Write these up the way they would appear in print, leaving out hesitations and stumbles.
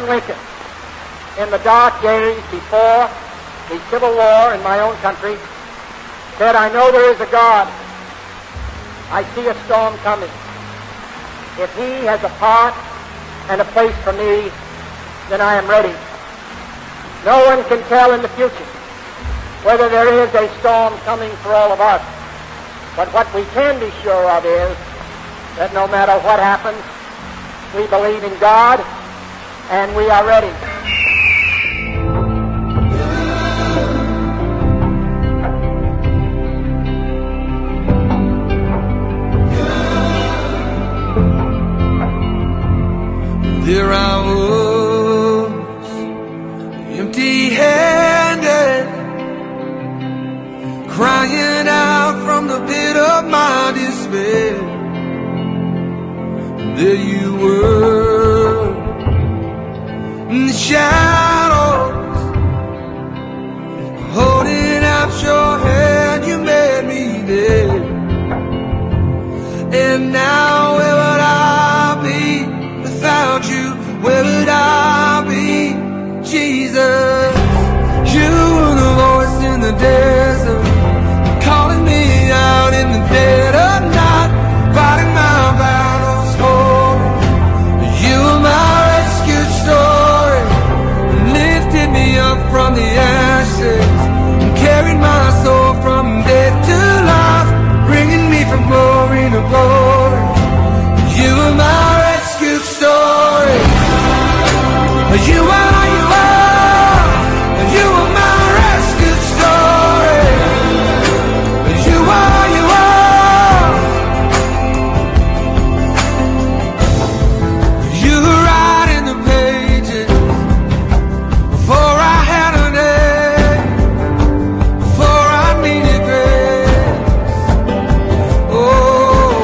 Abraham Lincoln, in the dark days before the Civil War in my own country, said, "I know there is a God. I see a storm coming. If he has a part and a place for me, then I am ready." No one can tell in the future whether there is a storm coming for all of us. But what we can be sure of is that no matter what happens, we believe in God and we are ready. There I was, empty-handed, crying out from the pit of my despair. There you were, in the shadows, holding out your hand, you made me there. And now where would I be without you? Where would I be? Jesus, you were the voice in the desert, calling me out in the dead of night, fighting my battles for me. You were my rescue story, lifted me up from the ashes, and carried my soul from death to life, bringing me from glory to glory. You were my rescue story. You are, you are, you are my rescue story. You are, you are. You were writing the pages before I had a name, before I needed grace. Oh,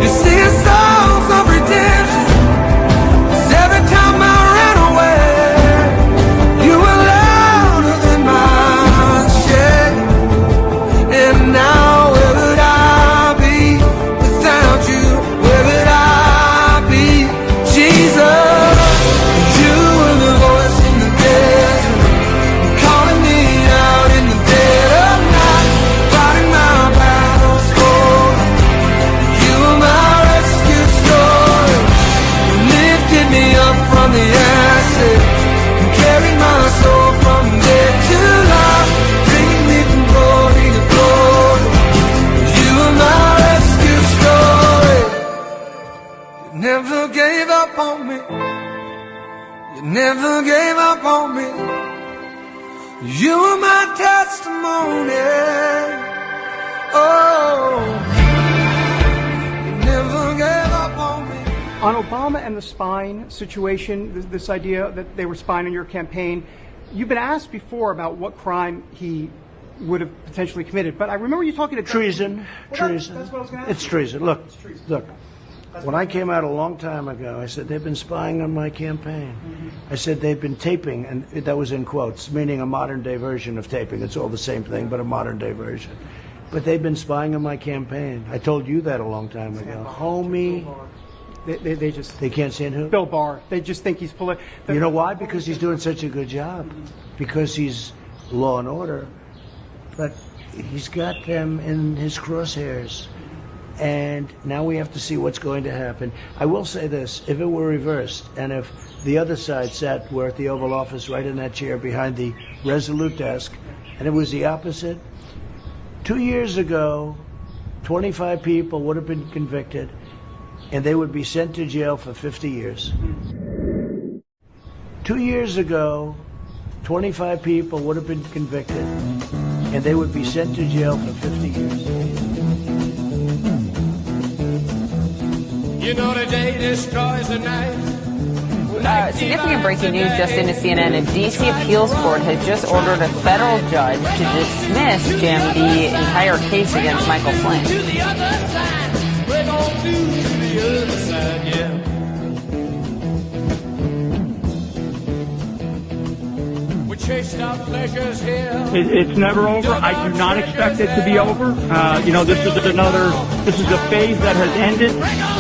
you sing songs of redemption. Every time I ran away, you were louder than my shame. And now where would I be without you? Where would I be? Jesus, you were the voice in the desert, calling me out in the dead of night, fighting my battles for me. You were my rescue story, lifted me up from the ashes, and carried my soul from death to life, bringing me from glory to glory. You are my rescue story. You never gave up on me. You never gave up on me. You are my testimony. Oh, you never gave up on me. On Obama and the spying situation, this idea that they were spying on your campaign, you've been asked before about what crime he would have potentially committed. But I remember you talking to Treason. Treason. That's what I was going to ask. It's treason. Look, It's treason. look. When I came out a long time ago, I said, they've been spying on my campaign. I said, they've been taping, and that was in quotes, meaning a modern-day version of taping. It's all the same thing, but a modern-day version. But they've been spying on my campaign. I told you that a long time ago. Homie. They just... They can't stand who? Bill Barr. They just think he's political. You know why? Because he's doing such a good job. Because he's law and order. But he's got them in his crosshairs. And now we have to see what's going to happen. I will say this, if it were reversed, and if the other side sat, were at the Oval Office, right in that chair behind the Resolute desk, and it was the opposite, 2 years ago, 25 people would have been convicted, and they would be sent to jail for 50 years. 2 years ago, 25 people would have been convicted, and they would be sent to jail for 50 years. You know the day destroys the night. Significant breaking news just into CNN. A D.C. appeals court has just ordered a federal judge to dismiss, Jim, the entire case against Michael Flynn. To the other side, we're gonna do to the other side, yeah. We chased our pleasures here. It's never over. I do not expect it to be over. This is a phase that has ended,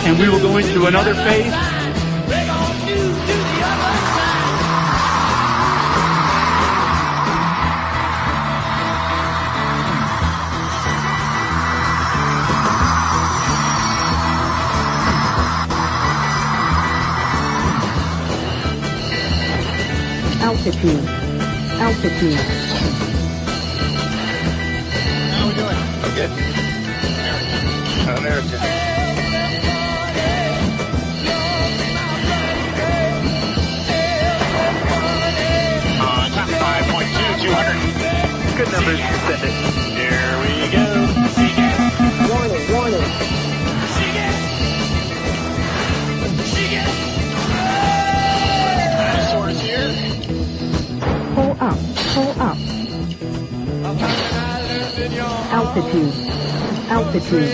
and we will go into another phase. We're gonna do to the Altitude. Altitude. How we doing? Oh, good. America. Top 5.2, 200. Good numbers. Send it. Here we go. Warning, warning. Dinosaurs here. Pull up, pull up. Altitude. Altitude.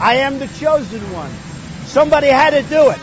I am the chosen one. Somebody had to do it.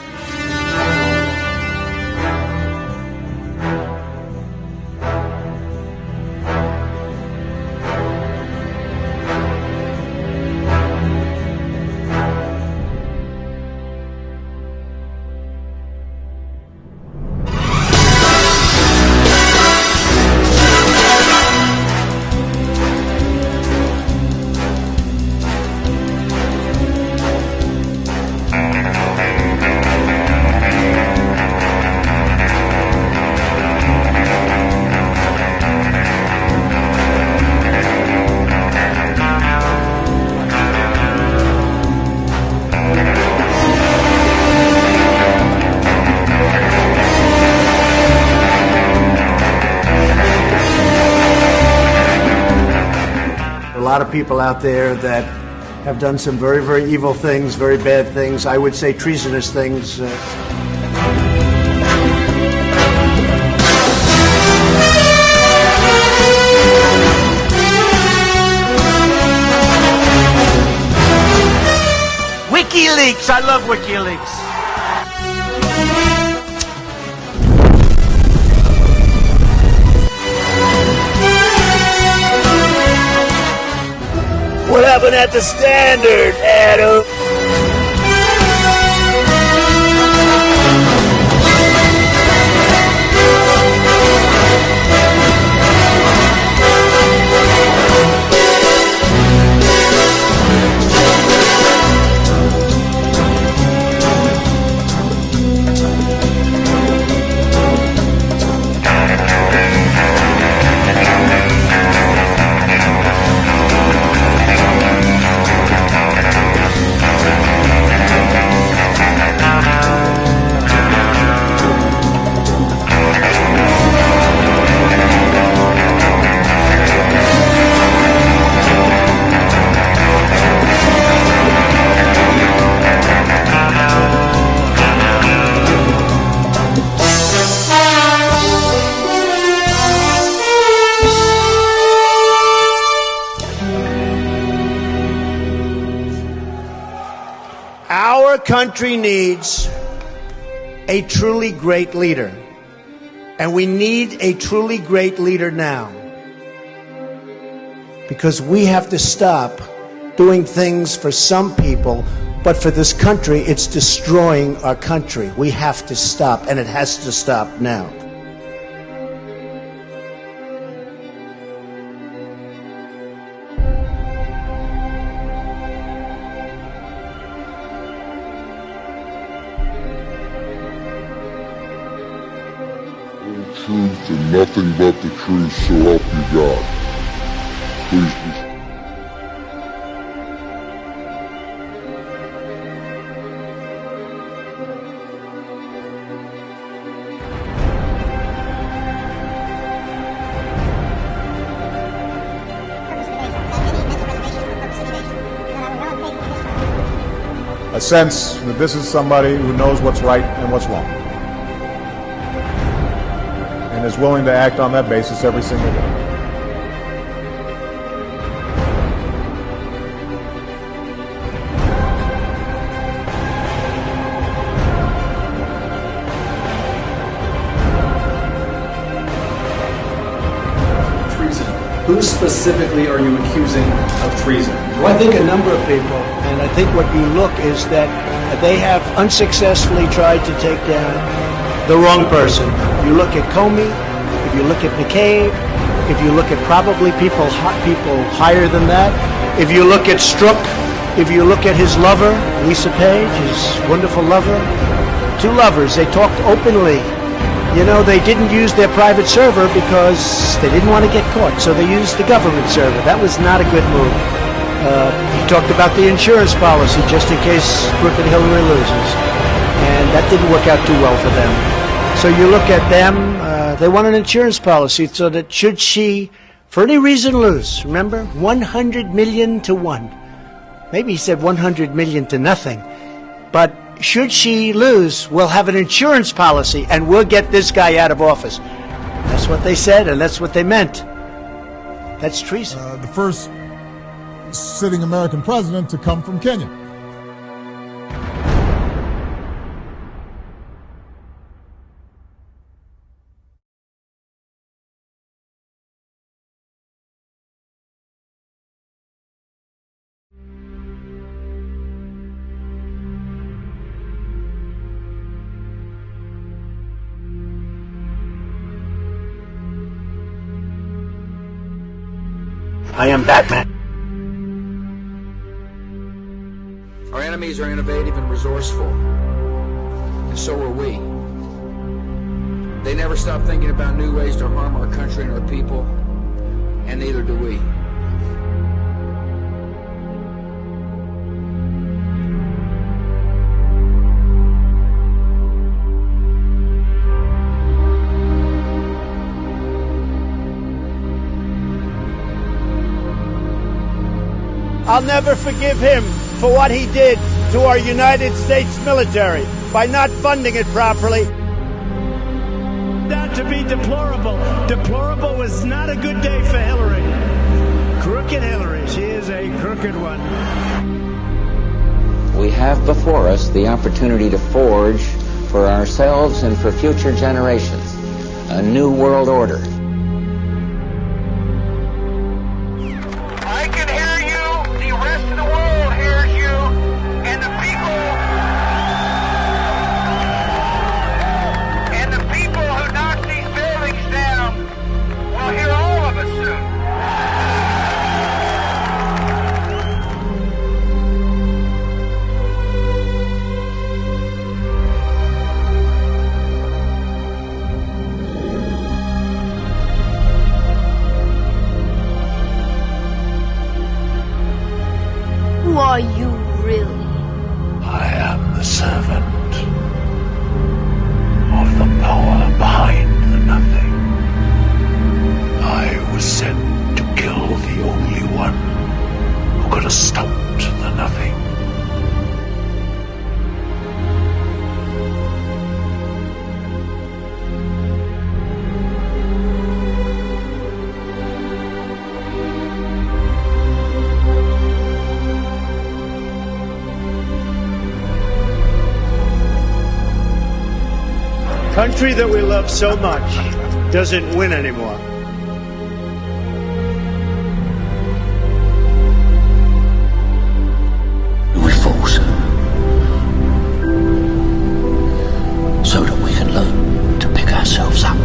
A lot of people out there that have done some very, very evil things, very bad things, I would say treasonous things. WikiLeaks! I love WikiLeaks. What happened at the Standard, Adam? Our country needs a truly great leader. And we need a truly great leader now. Because we have to stop doing things for some people, but for this country, it's destroying our country. We have to stop, and it has to stop now. Truth and nothing but the truth, so help you God. Please be. a sense that this is somebody who knows what's right and what's wrong, and is willing to act on that basis every single day. Who specifically are you accusing of treason? Well, I think a number of people, and I think what you look is that they have unsuccessfully tried to take down the wrong person. You look at Comey, if you look at McCabe, if you look at probably people higher than that, if you look at Strzok, if you look at his lover, Lisa Page, his wonderful lover, two lovers, they talked openly. You know, they didn't use their private server because they didn't want to get caught, so they used the government server. That was not a good move. He talked about the insurance policy just in case crooked Hillary loses, and that didn't work out too well for them. So you look at them, they want an insurance policy so that should she, for any reason, lose, remember, 100 million to 1. Maybe he said 100 million to nothing, but should she lose, we'll have an insurance policy and we'll get this guy out of office. That's what they said, and that's what they meant. That's treason. The first sitting American president to come from Kenya. I am Batman. Our enemies are innovative and resourceful, and so are we. They never stop thinking about new ways to harm our country and our people, and neither do we. I'll never forgive him for what he did to our United States military by not funding it properly. That to be deplorable. Deplorable was not a good day for Hillary. Crooked Hillary. She is a crooked one. We have before us the opportunity to forge for ourselves and for future generations a new world order. Who are you really? I am the servant of the power behind the nothing. I was sent to kill the only one who could have stopped the nothing. Country that we love so much doesn't win anymore. We fall, sir, so that we can learn to pick ourselves up.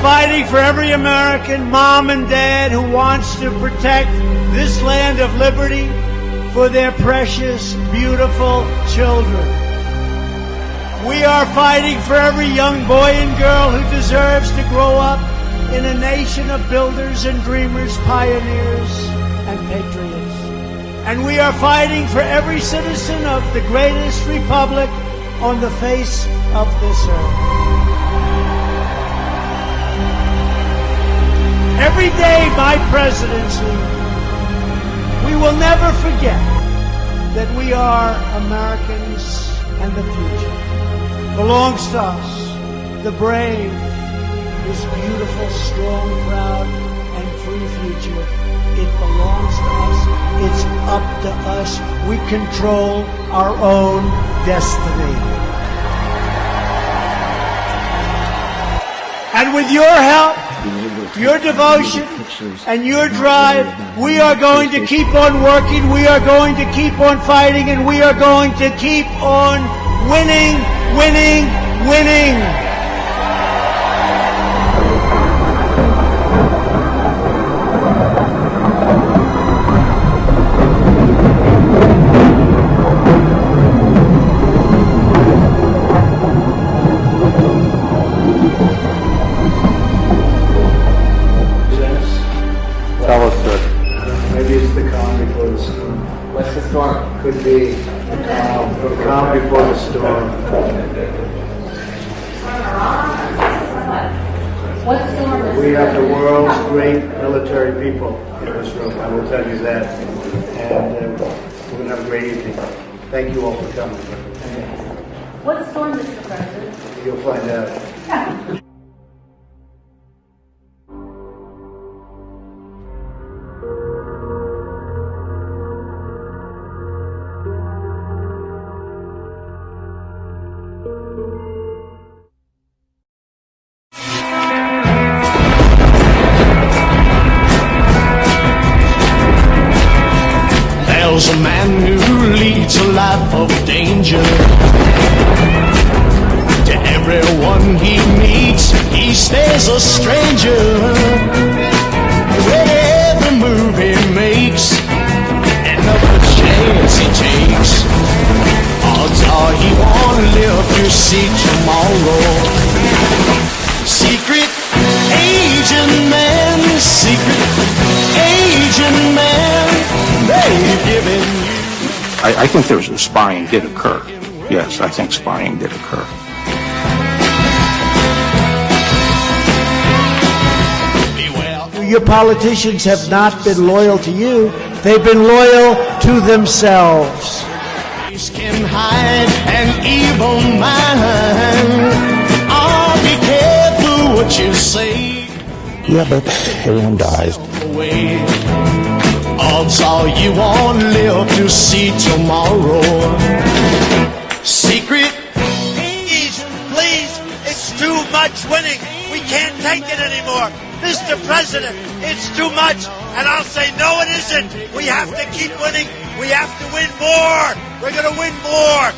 fighting for every American mom and dad who wants to protect this land of liberty for their precious, beautiful children. We are fighting for every young boy and girl who deserves to grow up in a nation of builders and dreamers, pioneers and patriots. And we are fighting for every citizen of the greatest republic on the face of this earth. Every day my presidency, we will never forget that we are Americans and the future belongs to us, the brave, this beautiful, strong, proud, and free future. It belongs to us. It's up to us. We control our own destiny. And with your help, your devotion, and your drive, we are going to keep on working, we are going to keep on fighting, and we are going to keep on winning, winning, winning. Tell us that. Maybe it's the calm before the storm. What's the storm? Could be the calm before the storm. What storm? We have the world's great military people in this room, I will tell you that. And we're going to have a great evening. Thank you all for coming. What storm, Mr. President? You'll find out. There's a man who leads a life of danger. To everyone he meets, he stays a stranger. With every move he makes, another chance he takes, odds are he won't live to see tomorrow. Secret agent man, secret agent man, they've given you. I think there was spying did occur. Yes, I think spying did occur. Your politicians have not been loyal to you. They've been loyal to themselves. Can hide an evil mind. Oh, be careful what you say. Yeah, but everyone dies. Odds are you won't live to see tomorrow. Secret. Please, it's too much winning. We can't take it anymore. Mr. President, it's too much. And I'll say, no, it isn't. We have to keep winning. We have to win more. We're going to win more.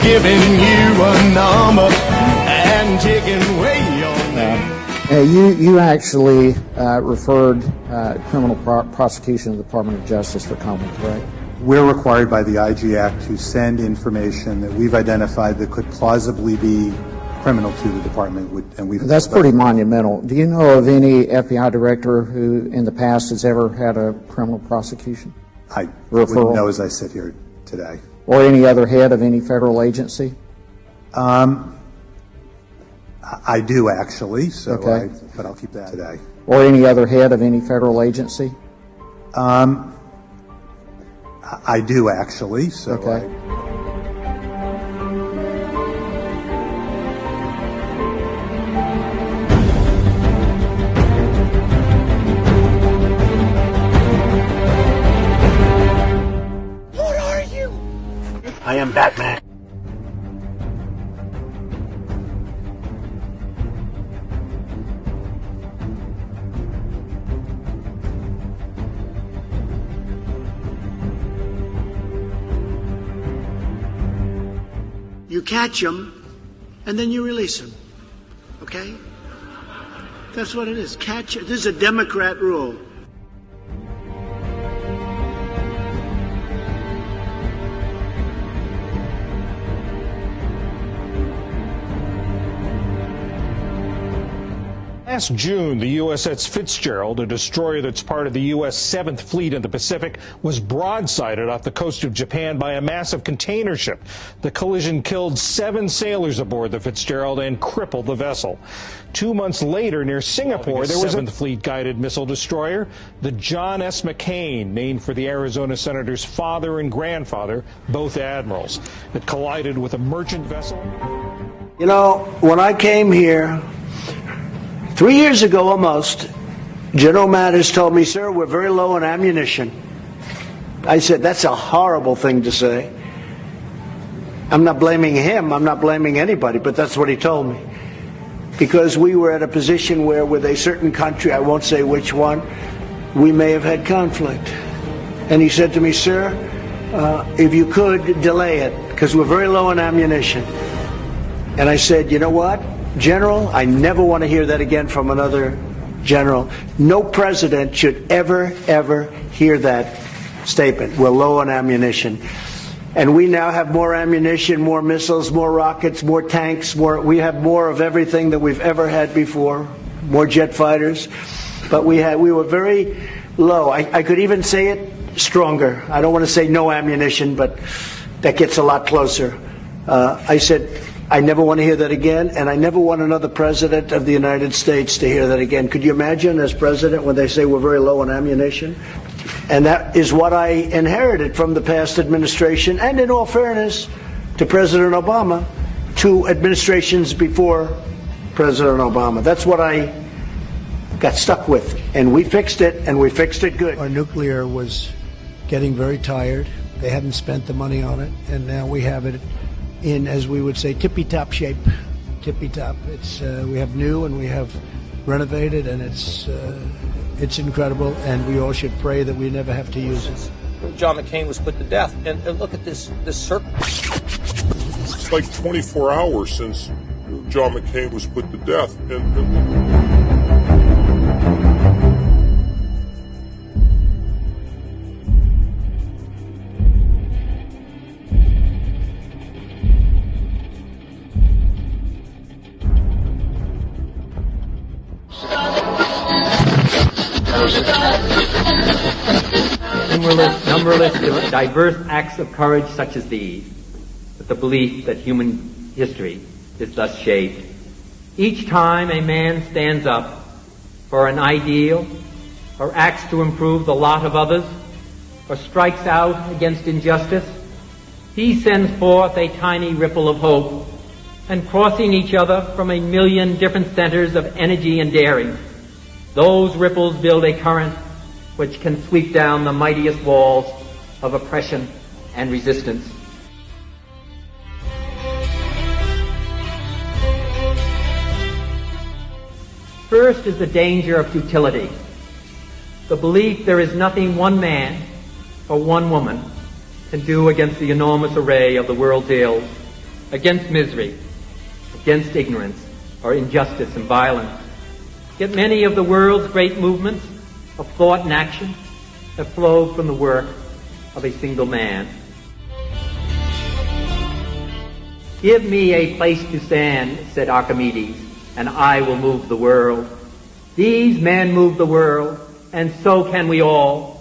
Giving you a number and taking away your name. You actually referred criminal prosecution to the Department of Justice for comment, correct? We're required by the IG Act to send information that we've identified that could plausibly be criminal to the department, and we've. That's pretty monumental. Do you know of any FBI director who in the past has ever had a criminal prosecution? I wouldn't know as I sit here today. Or any other head of any federal agency? I do actually, so okay. But I'll keep that today. Or any other head of any federal agency? I do actually, so okay. I'm Batman. You catch them, and then you release them. Okay? That's what it is. Catch it. This is a Democrat rule. Last June, the USS Fitzgerald, a destroyer that's part of the U.S. 7th Fleet in the Pacific, was broadsided off the coast of Japan by a massive container ship. The collision killed 7 sailors aboard the Fitzgerald and crippled the vessel. 2 months later, near Singapore, there was a 7th Fleet guided missile destroyer, the John S. McCain, named for the Arizona senator's father and grandfather, both admirals. It collided with a merchant vessel. You know, when I came here 3 years ago almost, General Mattis told me, sir, we're very low on ammunition. I said, that's a horrible thing to say. I'm not blaming him, I'm not blaming anybody, but that's what he told me. Because we were at a position where with a certain country, I won't say which one, we may have had conflict. And he said to me, sir, if you could, delay it, because we're very low on ammunition. And I said, you know what? General, I never want to hear that again from another general. No president should ever hear that statement. We're low on ammunition. And we now have more ammunition, more missiles, more rockets, more tanks, we have more of everything that we've ever had before, more jet fighters. But we were very low. I could even say it stronger. I don't want to say no ammunition, but that gets a lot closer. I said, I never want to hear that again, and I never want another president of the United States to hear that again. Could you imagine as president when they say we're very low on ammunition? And that is what I inherited from the past administration, and in all fairness to President Obama, to administrations before President Obama. That's what I got stuck with, and we fixed it, and we fixed it good. Our nuclear was getting very tired. They hadn't spent the money on it, and now we have it in, as we would say, tippy-top shape. Tippy-top. It's we have new and we have renovated, and it's incredible, and we all should pray that we never have to use it. John McCain was put to death, and look at this circle. It's like 24 hours since John McCain was put to death, and Numberless diverse acts of courage such as these, with the belief that human history is thus shaped. Each time a man stands up for an ideal, or acts to improve the lot of others, or strikes out against injustice, he sends forth a tiny ripple of hope, and crossing each other from a million different centers of energy and daring, those ripples build a current which can sweep down the mightiest walls of oppression and resistance. First is the danger of futility, the belief there is nothing one man or one woman can do against the enormous array of the world's ills, against misery, against ignorance or injustice and violence. Yet many of the world's great movements of thought and action have flowed from the work of a single man. Give me a place to stand, said Archimedes, and I will move the world. These men move the world, and so can we all.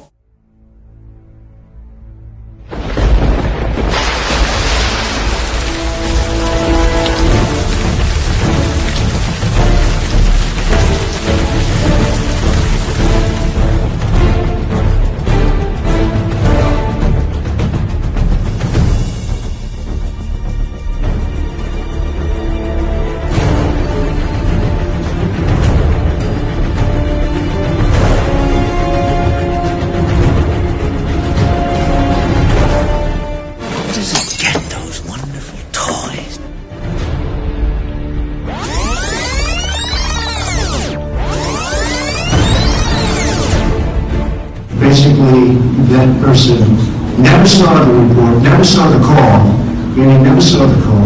basically that person never saw the report, never saw the call, never saw the call,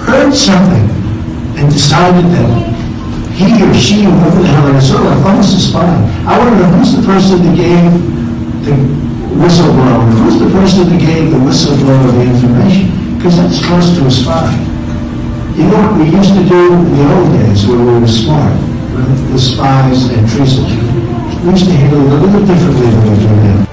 heard something, and decided that he or she, whoever the hell it is, sort of almost a spy. I want to know who's the person that gave the whistleblower, who's the person that gave the whistleblower the information, because that's close to a spy. You know what we used to do in the old days when we were smart, with spies and treason? We used to handle it a little differently than we do now.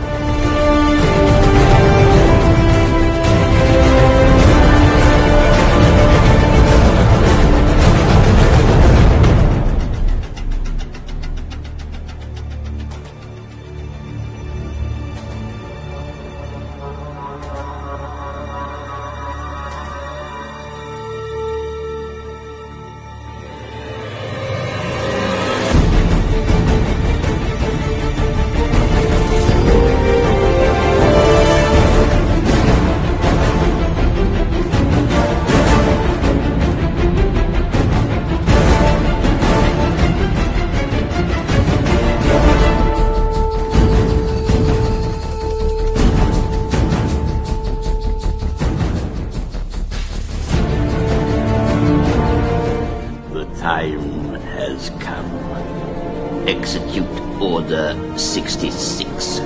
Time has come. Execute Order 66.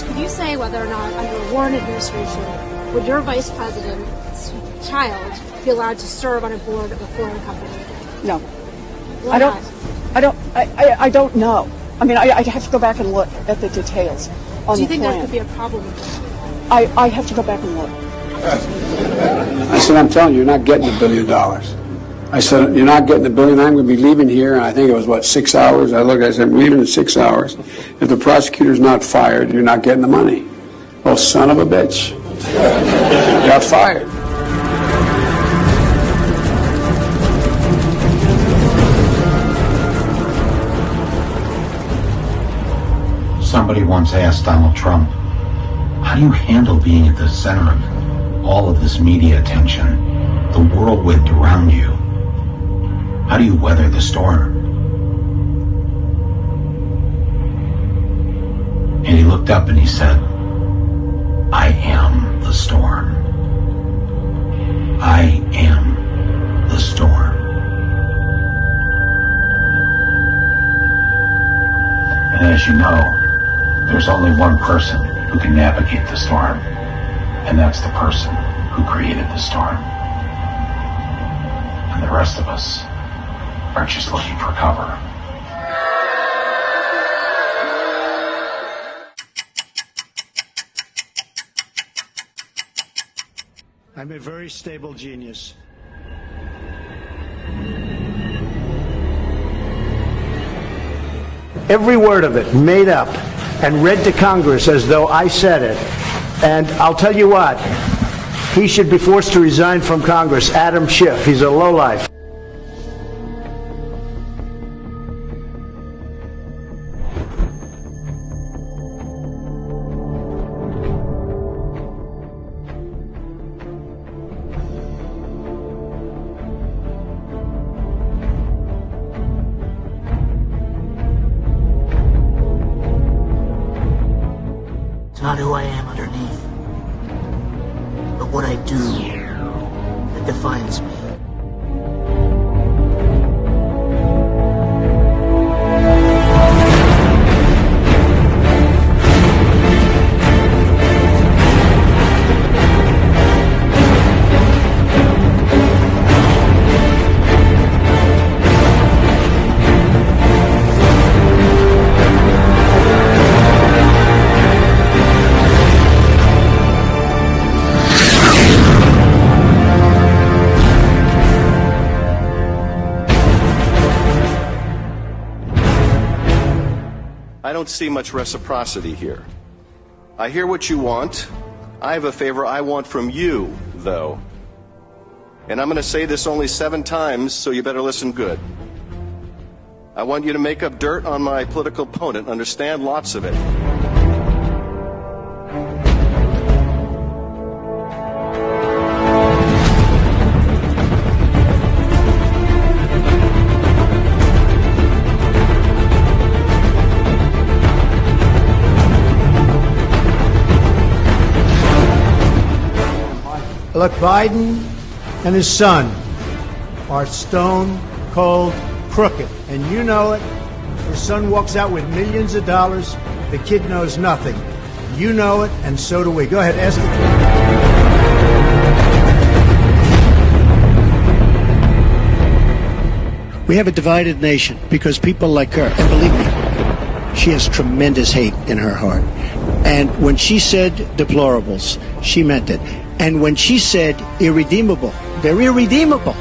Could you say whether or not under a Warren administration would your vice president's child be allowed to serve on a board of a foreign company? No. Why not? I don't know. I mean, I'd have to go back and look at the details on Do you the think plan. there could be a problem with that? I have to go back and look. I said, I'm telling you, you're not getting $1 billion. I said, you're not getting $1 billion. I'm going to be leaving here. And I think it was, 6 hours? I looked, I said, I'm leaving in 6 hours. If the prosecutor's not fired, you're not getting the money. Oh, son of a bitch. Got fired. Somebody once asked Donald Trump, how do you handle being at the center of all of this media attention, the whirlwind around you? How do you weather the storm? And he looked up and he said, I am the storm. I am the storm. And as you know, there's only one person who can navigate the storm, and that's the person who created the storm. And the rest of us are just looking for cover. I'm a very stable genius. Every word of it made up and read to Congress as though I said it. And I'll tell you what, he should be forced to resign from Congress. Adam Schiff, he's a lowlife. It's not who I am underneath, but what I do that defines me. I don't see much reciprocity here. I hear what you want. I have a favor I want from you, though. And I'm going to say this only 7 times, so you better listen good. I want you to make up dirt on my political opponent. Understand? Lots of it. Look, Biden and his son are stone cold crooked, and you know it. His son walks out with millions of dollars. The kid knows nothing. You know it, and so do we. Go ahead, ask it. We have a divided nation because people like her, and believe me, she has tremendous hate in her heart. And when she said deplorables, she meant it. And when she said irredeemable, they're irredeemable.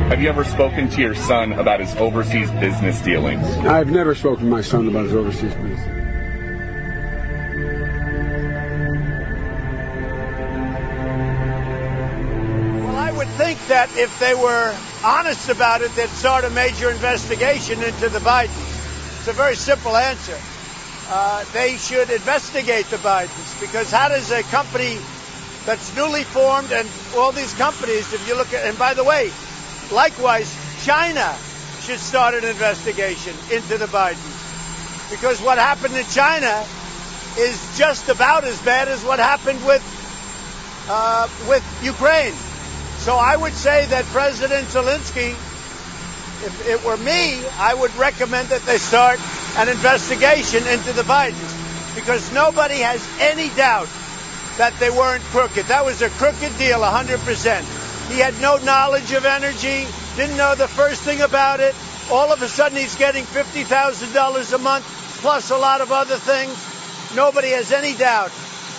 Have you ever spoken to your son about his overseas business dealings? I've never spoken to my son about his overseas business. Think that if they were honest about it, they'd start a major investigation into the Bidens. It's a very simple answer. They should investigate the Bidens, because how does a company that's newly formed, and all these companies, if you look at, and by the way, likewise, China should start an investigation into the Bidens, because what happened in China is just about as bad as what happened with Ukraine. So I would say that President Zelensky, if it were me, I would recommend that they start an investigation into the Bidens, because nobody has any doubt that they weren't crooked. That was a crooked deal, 100%. He had no knowledge of energy, didn't know the first thing about it. All of a sudden he's getting $50,000 a month, plus a lot of other things. Nobody has any doubt.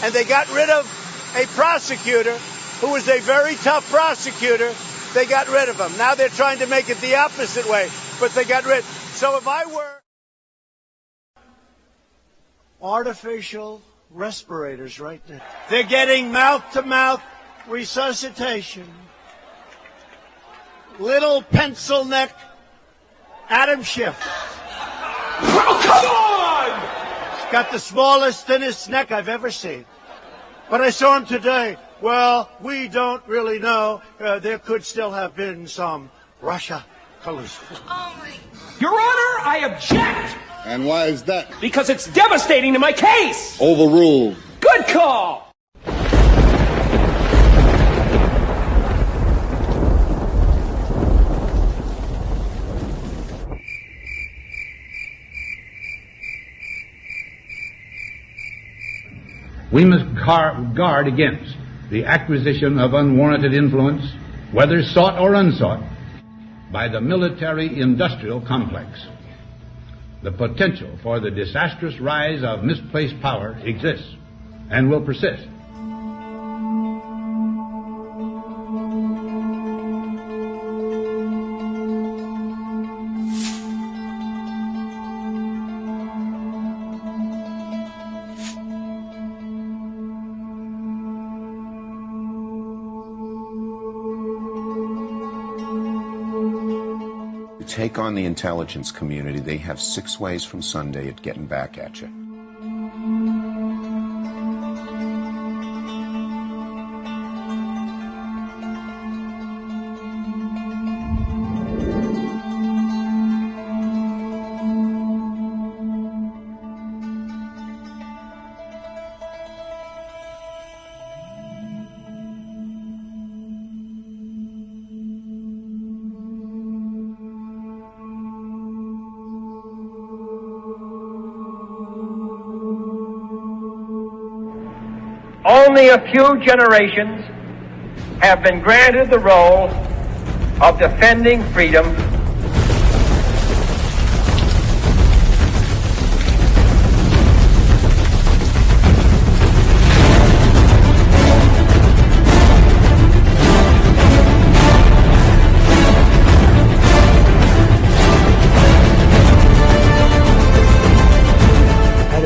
And they got rid of a prosecutor who was a very tough prosecutor. They got rid of him. Now they're trying to make it the opposite way, but they got rid. So if I were artificial respirators right now, they're getting mouth-to-mouth resuscitation. Little pencil neck Adam Schiff. Oh, come on! He's got the smallest, thinnest neck I've ever seen. But I saw him today. Well, we don't really know. There could still have been some Russia collusion. Your Honor, I object! And why is that? Because it's devastating to my case! Overruled. Good call! We must guard against the acquisition of unwarranted influence, whether sought or unsought, by the military-industrial complex. The potential for the disastrous rise of misplaced power exists and will persist. Take on the intelligence community, they have 6 ways from Sunday at getting back at you. Only a few generations have been granted the role of defending freedom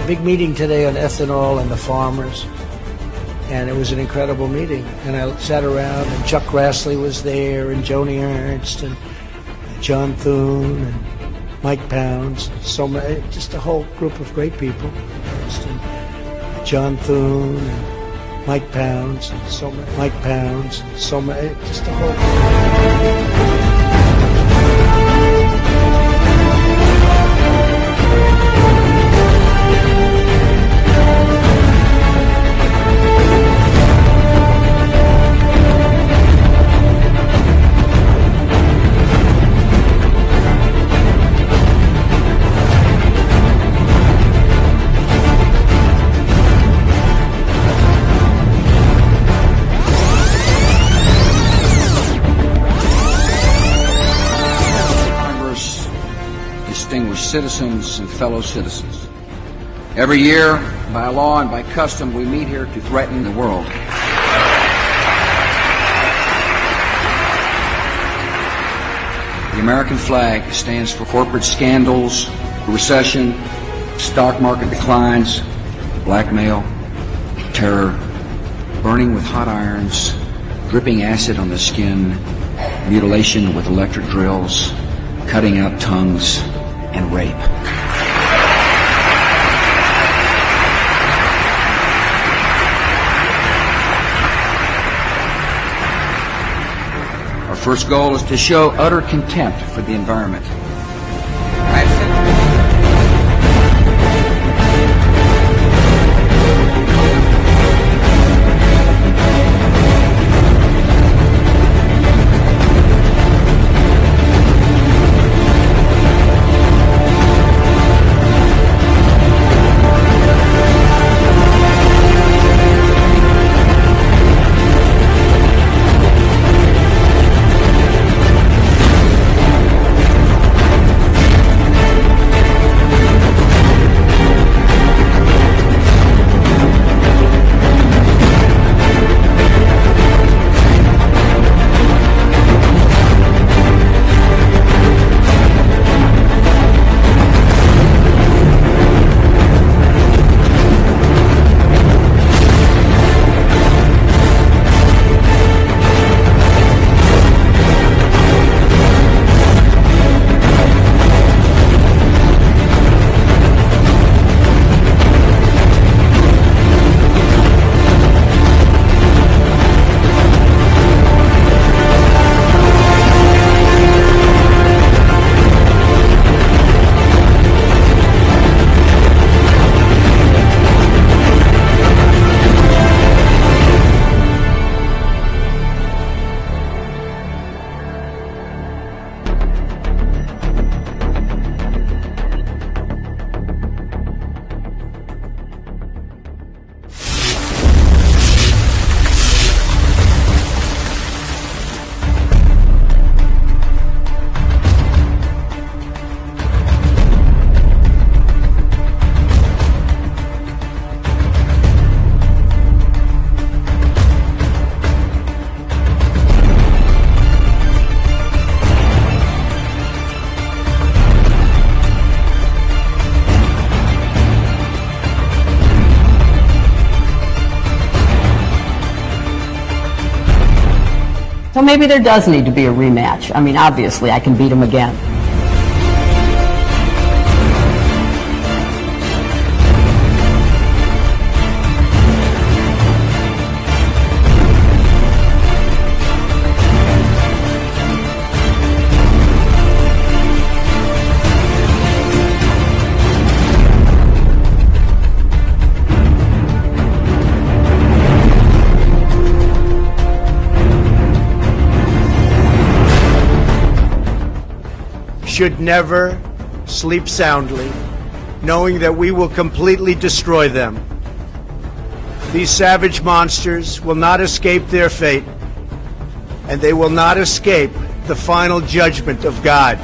big meeting today on ethanol and the farmers, and it was an incredible meeting. And I sat around, and Chuck Grassley was there, and Joni Ernst, and John Thune, and Mike Pounds, just a whole group of great people. And John Thune, and Mike Pounds, and just a whole. Distinguished citizens and fellow citizens. Every year, by law and by custom, we meet here to threaten the world. The American flag stands for corporate scandals, recession, stock market declines, blackmail, terror, burning with hot irons, dripping acid on the skin, mutilation with electric drills, cutting out tongues, and rape. Our first goal is to show utter contempt for the environment. So maybe there does need to be a rematch. I mean, obviously, I can beat him again. Should never sleep soundly, knowing that we will completely destroy them. These savage monsters will not escape their fate, and they will not escape the final judgment of God.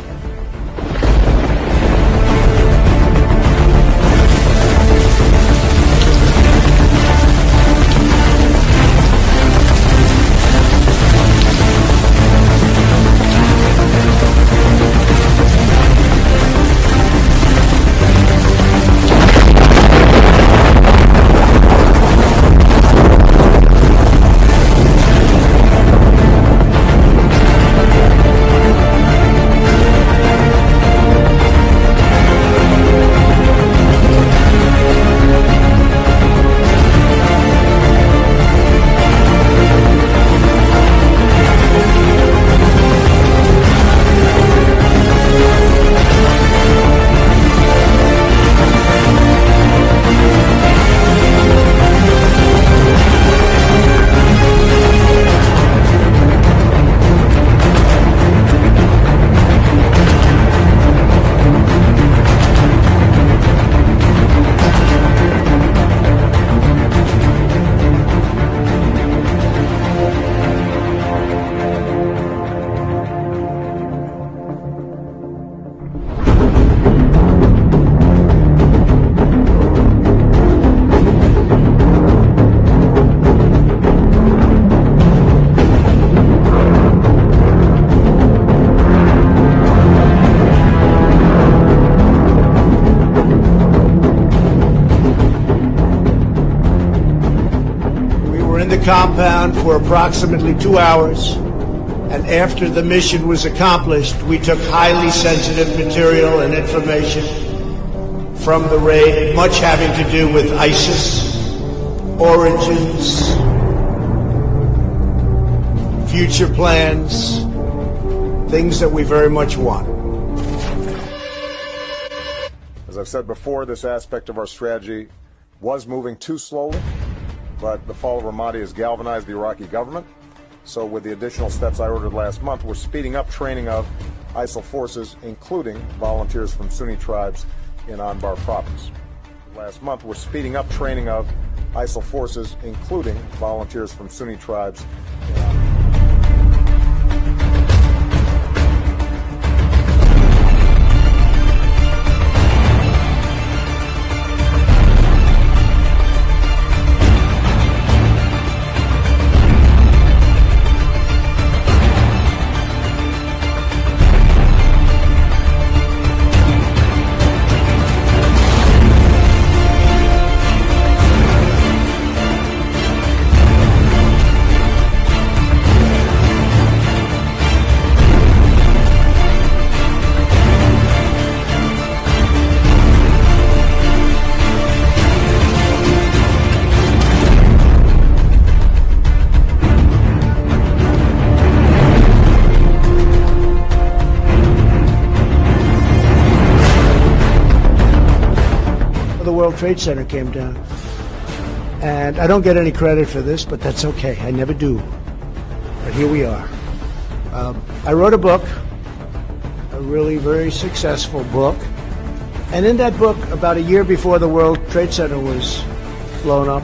compound for approximately 2 hours, and after the mission was accomplished, we took highly sensitive material and information from the raid, much having to do with ISIS, origins, future plans, things that we very much want. As I've said before, this aspect of our strategy was moving too slowly, but the fall of Ramadi has galvanized the Iraqi government. So with the additional steps I ordered last month, we're speeding up training of ISIL forces, including volunteers from Sunni tribes in Anbar province. Last month, we're speeding up training of ISIL forces, including volunteers from Sunni tribes in Anbar. World Trade Center came down. And I don't get any credit for this, but that's okay. I never do. But here we are. I wrote a book, a really very successful book. And in that book, about a year before the World Trade Center was blown up,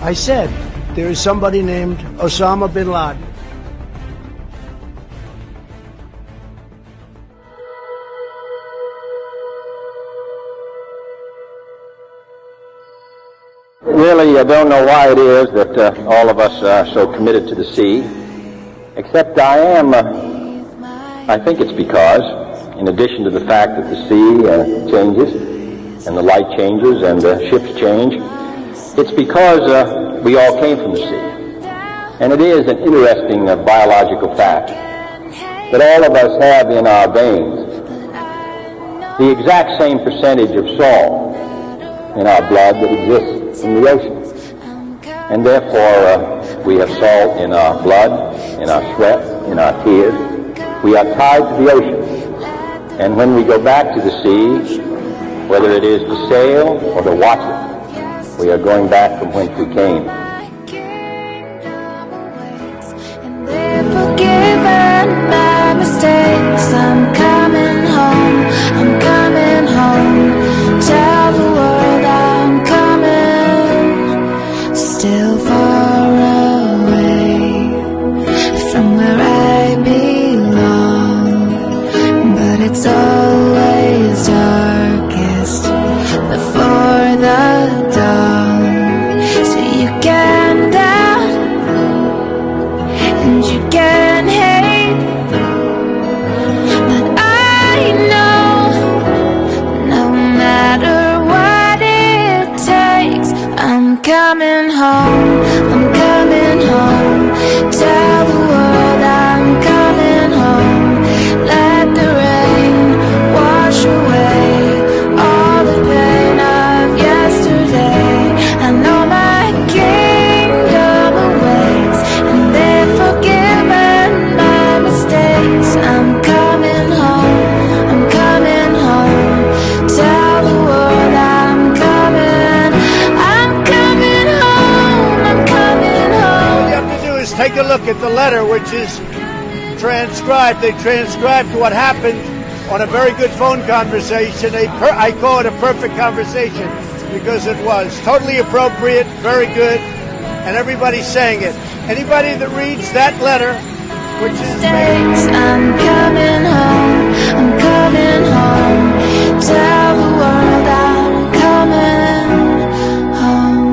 I said, there is somebody named Osama bin Laden. Really, I don't know why it is that all of us are so committed to the sea, except I think it's because, in addition to the fact that the sea changes, and the light changes, and the ships change, it's because we all came from the sea. And it is an interesting biological fact that all of us have in our veins the exact same percentage of salt in our blood that exists in the ocean. And therefore, we have salt in our blood, in our sweat, in our tears. We are tied to the ocean. And when we go back to the sea, whether it is to sail or to watch it, we are going back from whence we came. Forgiven my mistakes. I'm coming home. I'm coming home. Tell the world I'm coming. Still far away from where I belong, but it's always darkest before the dawn. So you can doubt and you can hate, but I know no matter what it takes, I'm coming home. I'm coming home. Tell the world I'm coming home. Let the rain wash away all the pain of yesterday. I know my kingdom awaits, and they've forgiven my mistakes. I'm coming home. I'm coming home. Tell the world I'm coming. I'm coming home. I'm coming home. All you have to do is take a look at the letter, which is transcribed. They transcribed what happened on a very good phone conversation. I call it a perfect conversation because it was totally appropriate, very good, and everybody's saying it. Anybody that reads that letter, which is I'm coming home. I'm coming home. Tell the world I'm coming home.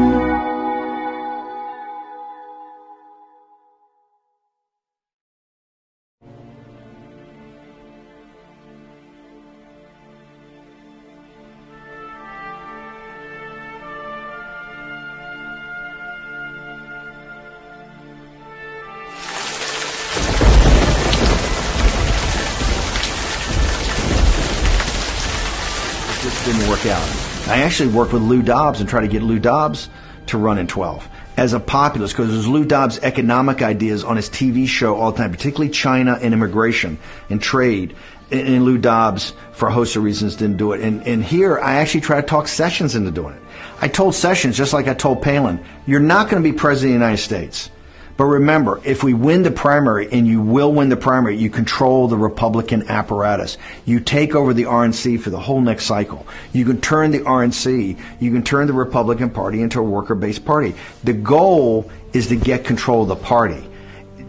just didn't work out. I actually worked with Lou Dobbs and tried to get Lou Dobbs to run in 12 as a populist, because it was Lou Dobbs' economic ideas on his TV show all the time, particularly China and immigration and trade. And Lou Dobbs, for a host of reasons, didn't do it. And here, I actually tried to talk Sessions into doing it. I told Sessions, just like I told Palin, you're not going to be president of the United States. But remember, if we win the primary, and you will win the primary, you control the Republican apparatus. You take over the RNC for the whole next cycle. You can turn the RNC, you can turn the Republican Party into a worker-based party. The goal is to get control of the party.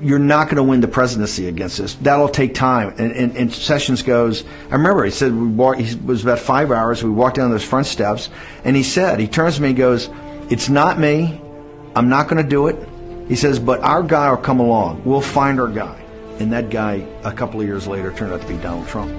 You're not going to win the presidency against this. That'll take time. And Sessions goes, I remember he said, it was about 5 hours, we walked down those front steps, and he turns to me and goes, it's not me, I'm not going to do it. He says, but our guy will come along. We'll find our guy. And that guy, a couple of years later, turned out to be Donald Trump.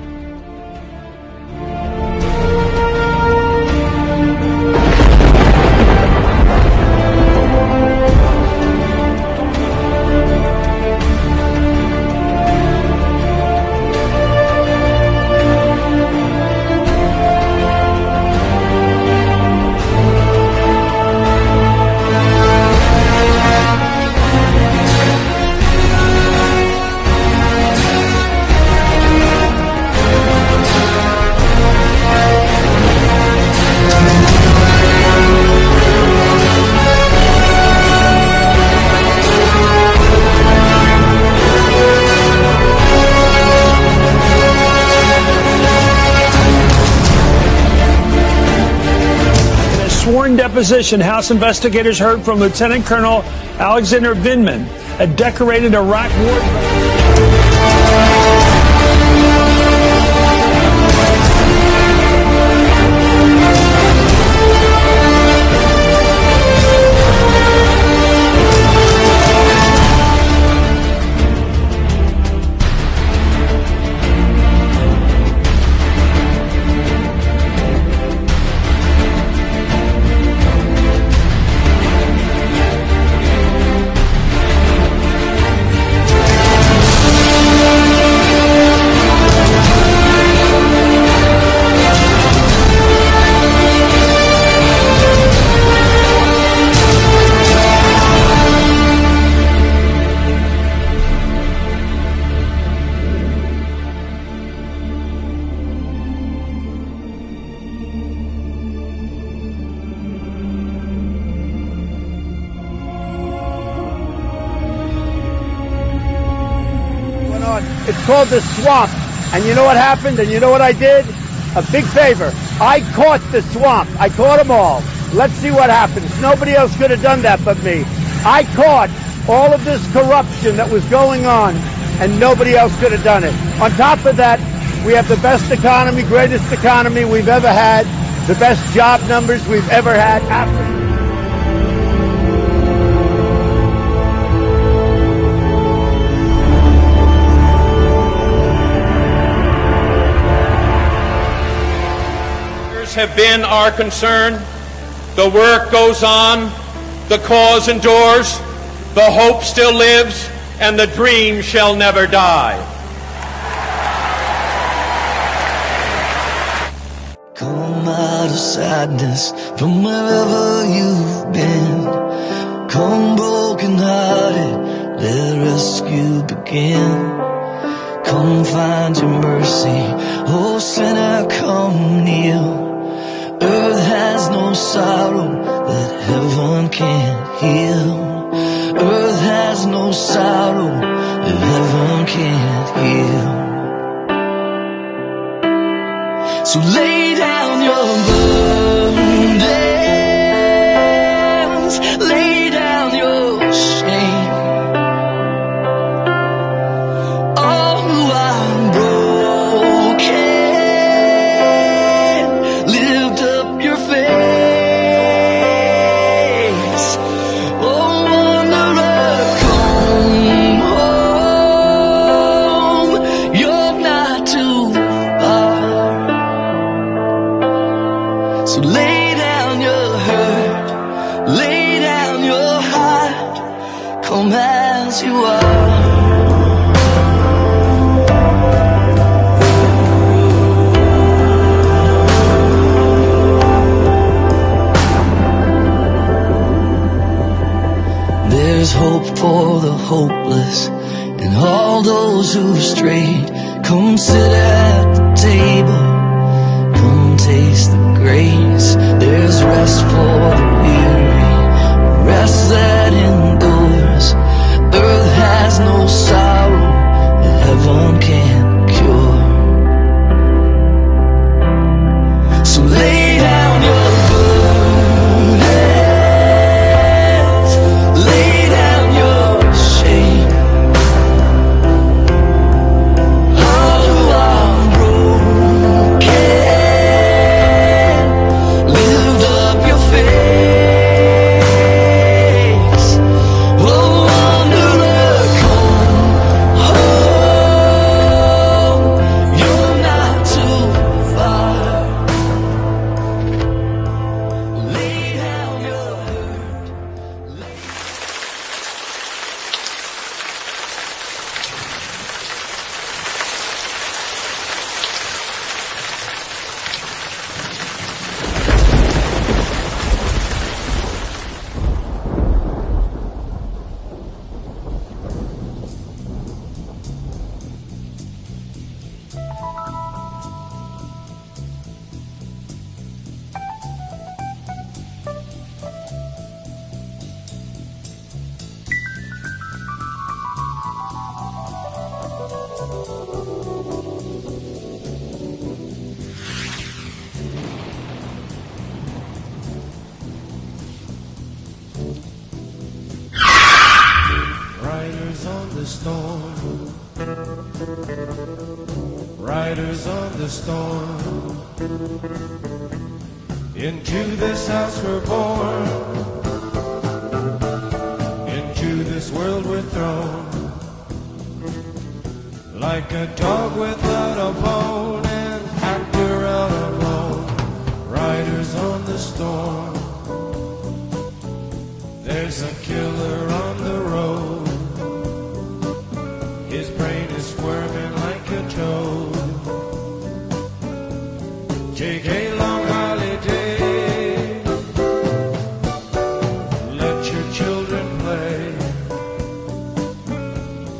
Deposition, House investigators heard from Lieutenant Colonel Alexander Vindman, a decorated Iraq war It's called the swamp. And you know what happened? And you know what I did? A big favor. I caught the swamp. I caught them all. Let's see what happens. Nobody else could have done that but me. I caught all of this corruption that was going on, and nobody else could have done it. On top of that, we have the best economy, greatest economy we've ever had, the best job numbers we've ever had. Have been our concern. The work goes on, the cause endures, the hope still lives, and the dream shall never die. Come out of sadness from wherever you've been. Come broken-hearted, let rescue begin. Come find your mercy, oh sinner, come kneel. Earth has no sorrow that heaven can't heal. Earth has no sorrow that heaven can't heal. So lay down your burdens, lay down your shame. Oh, I'm broken. Lift up your face. Oh, wanderer, come home. You're not too far. at the table. Come taste the grace. There's rest for the weary, rest that endures. Earth has no sorrow that heaven can't cure. So lay down your burdens, lay down your shame. All who are broken, lift up your face. Oh, wanderer, come home. You're not too far. Lay down your hurt. Riders on the storm, riders on the storm. Into this house we're born, into this world we're thrown. Like a dog without a bone, an actor out alone. Riders on the storm. There's a killer on the road. His brain is squirming like a toad. Take a long holiday. Let your children play.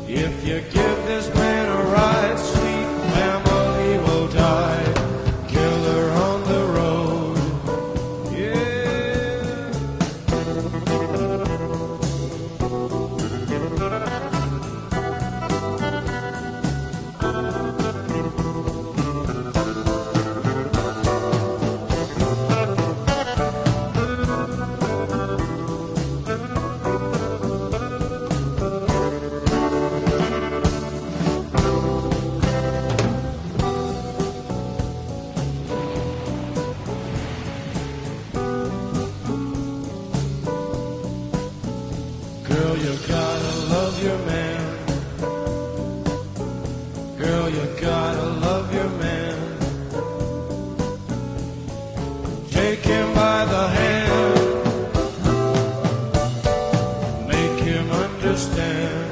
If you give this man a ride, sweet family will die. Killer on the road. Yeah. Girl, you gotta love your man. Girl, you gotta love your man. Take him by the hand. Make him understand.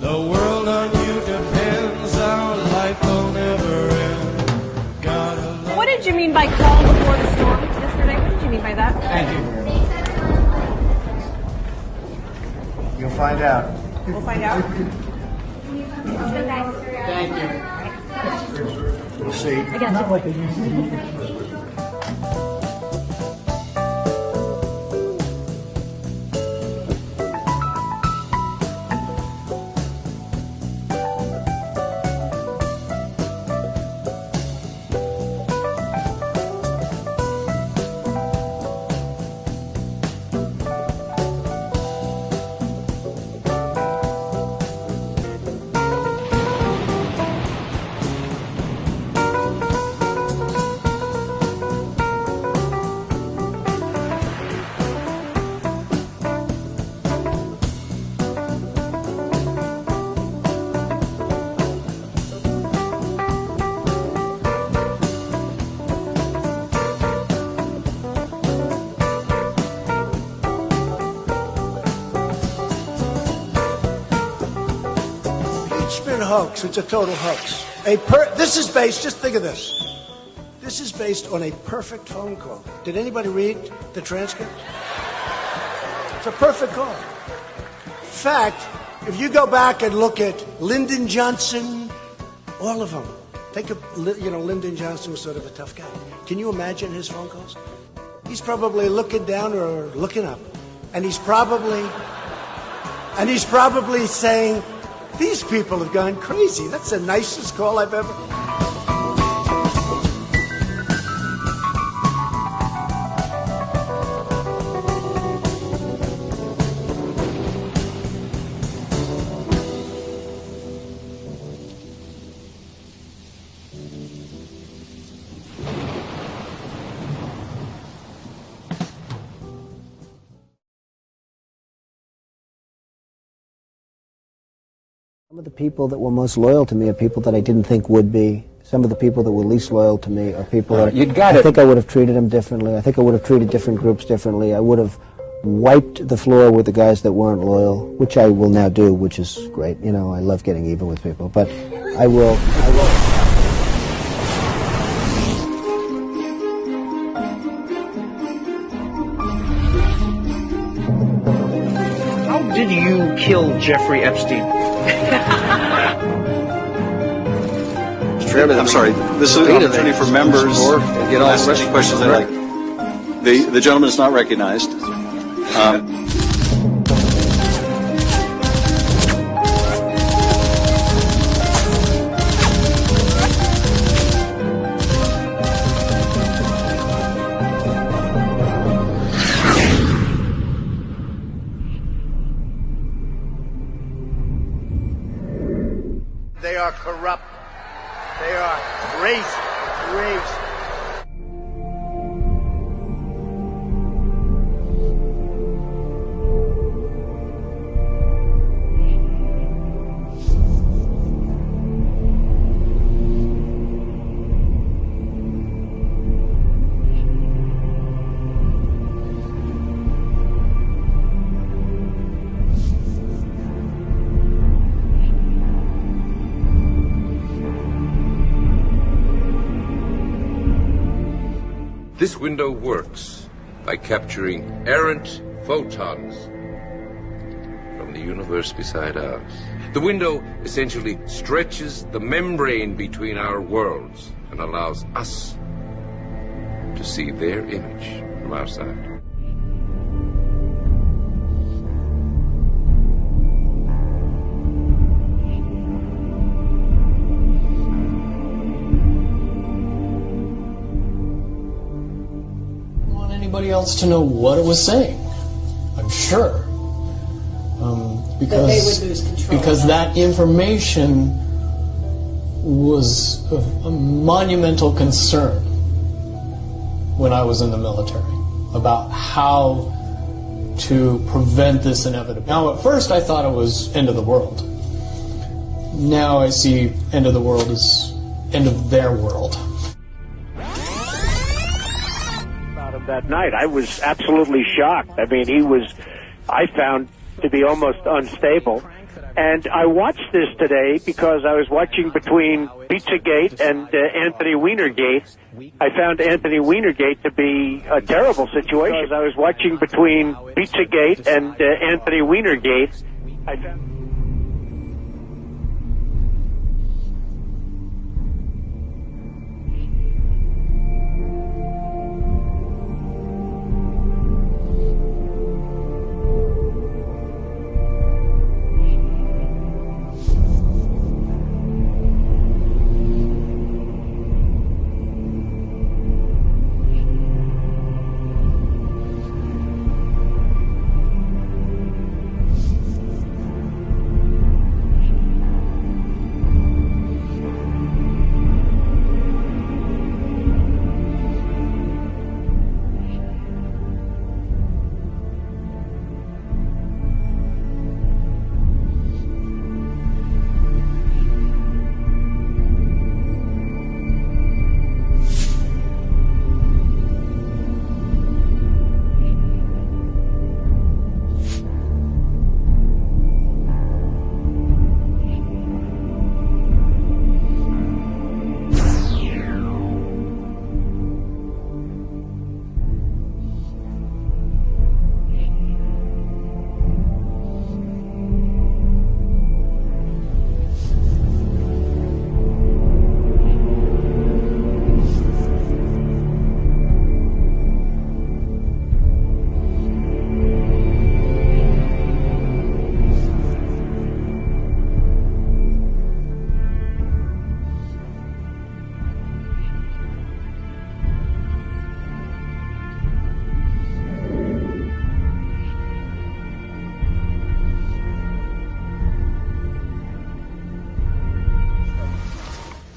The world on you depends. Our life will never end. Gotta love. What did you mean by calm before the storm yesterday? What did you mean by that? Thank you very much. You'll find out. We'll find out. Thank you. We'll see. I got Not you. like it used to be. Hoax. It's a total hoax. This is based, just think of this. This is based on a perfect phone call. Did anybody read the transcript? It's a perfect call. In fact, If you go back and look at Lyndon Johnson, all of them. Think of, Lyndon Johnson was sort of a tough guy. Can you imagine his phone calls? He's probably looking down or looking up. And he's probably saying, these people have gone crazy. That's the nicest call I've ever... Some of the people that were most loyal to me are people that I didn't think would be. Some of the people that were least loyal to me are people that I think I would have treated them differently. I think I would have treated different groups differently. I would have wiped the floor with the guys that weren't loyal, which I will now do, which is great. I love getting even with people, but I will. How did you kill Jeffrey Epstein? I'm sorry. This is an opportunity for members to ask any questions they like. The gentleman is not recognized. They are corrupt. They are racist. This window works by capturing errant photons from the universe beside ours. The window essentially stretches the membrane between our worlds and allows us to see their image from our side. Anybody else to know what it was saying? I'm sure, because that information was a monumental concern when I was in the military about how to prevent this inevitability. Now, at first, I thought it was end of the world. Now I see end of the world as end of their world. That night, I was absolutely shocked. I mean, I found to be almost unstable. And I watched this today because I was watching between Pizzagate and Anthony Weinergate. I found Anthony Weinergate to be a terrible situation. I was watching between Pizzagate and Anthony Weinergate. I found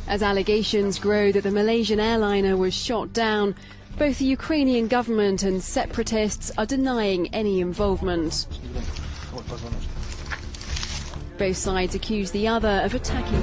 As allegations grow that the Malaysian airliner was shot down, both the Ukrainian government and separatists are denying any involvement. Both sides accuse the other of attacking.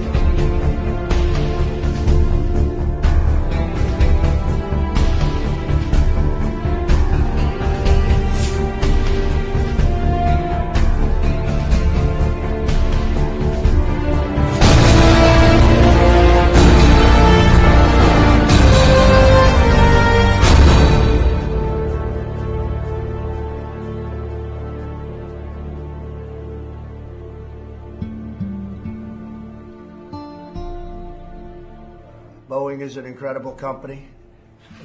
Boeing is an incredible company.